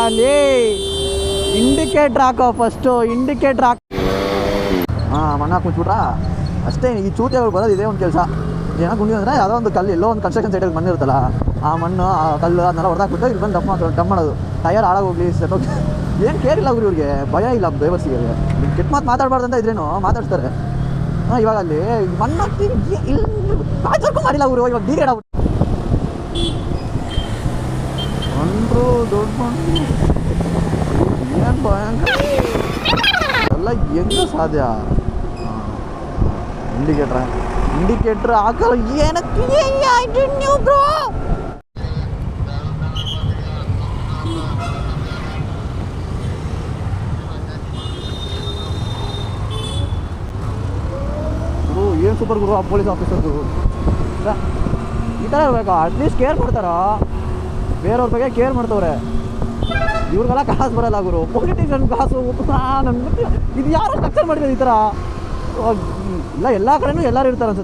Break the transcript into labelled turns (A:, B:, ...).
A: ಅಲ್ಲಿ ಇಂಡಿಕೇಟ್ರ್ ಹಾಕೋ first, indicator ಹಾಕಿ. ಮಣ್ಣು ಹಾಕ್ಬಿಟ್ಬಿಟ್ರಾ ಅಷ್ಟೇ. ಈ ಚೂತಿಗಳು ಬರೋದು ಇದೇ ಒಂದು ಕೆಲಸ. ಏನೋ ಗುಂಡಿ ಅಂದರೆ ಯಾವುದೋ ಒಂದು ಕಲ್ಲು, ಎಲ್ಲೋ ಒಂದು ಕನ್ಸ್ಟ್ರಕ್ಷನ್ ಸೈಟಲ್ಲಿ ಮಣ್ಣು ಇರುತ್ತಲ್ಲ, ಆ ಮಣ್ಣು ಆ ಕಲ್ಲು ಅದನ್ನೆಲ್ಲ ಹೊಡೆದಾಕ್ಬಿಟ್ಟು ಇಲ್ಲಿ ಬಂದು ಡಮ್ ಮಾಡೋದು. ಟಯರ್ ಹಾಳಾಗೋಗ್ಲಿ ಸೆಟ್ಟೋಗಿ ಏನು ಕೇರಿಲ್ಲ ಅವ್ರು, ಇವ್ರಿಗೆ ಭಯ ಇಲ್ಲ ಡ್ರೈವರ್ಸಿಗೆ. ಕೆಟ್ಟ ಮಾತಾಡಬಾರ್ದು ಅಂತ ಇದ್ರೇನು ಮಾತಾಡ್ತಾರೆ. ಇವಾಗ ಅಲ್ಲಿ ಮಣ್ಣು ಇಲ್ಲಿ ಮಾಡಿಲ್ಲ ಅವರು. ಇವಾಗ ಡೀರೇಡ್ ಆಗ್ಬಿಟ್ಟು ಅಂದರು ದೊಡ್ಡ ಮಣ್ಣು ಏನು ಭಯಂಕರ ಎಲ್ಲ ಹೆಂಗೆ ಸಾಧ್ಯ. ಇಂಡಿಕೇಟ್ರ್ ಹಾಕಲ್ಲ ಏನಕ್ಕೆ ನೀವು ಬ್ರೋ. ಏನು ಸೂಪರ್ ಗುರು ಆ ಪೊಲೀಸ್ ಆಫೀಸರ್ದು. ಈ ಥರ ಇರಬೇಕು, ಅಟ್ಲೀಸ್ಟ್ ಕೇರ್ ಮಾಡ್ತಾರ, ಬೇರೆಯವ್ರ ಬಗ್ಗೆ ಕೇರ್ ಮಾಡ್ತವ್ರೆ. ಇವ್ರಿಗೆಲ್ಲ ಕಾಸು ಬರಲ್ಲ ಗುರು, ಪೊಲಿಟಿಷನ್ ಕಾಸು. ನನ್ಗೆ ಇದು ಯಾರು ಸ್ಟ್ರಕ್ಚರ್ ಮಾಡಿದ್ದಾರೆ ಈ ಥರ? ಇಲ್ಲ ಎಲ್ಲ ಕಡೆನೂ ಎಲ್ಲರೂ ಇರ್ತಾರೆ ಅನ್ಸುತ್ತೆ.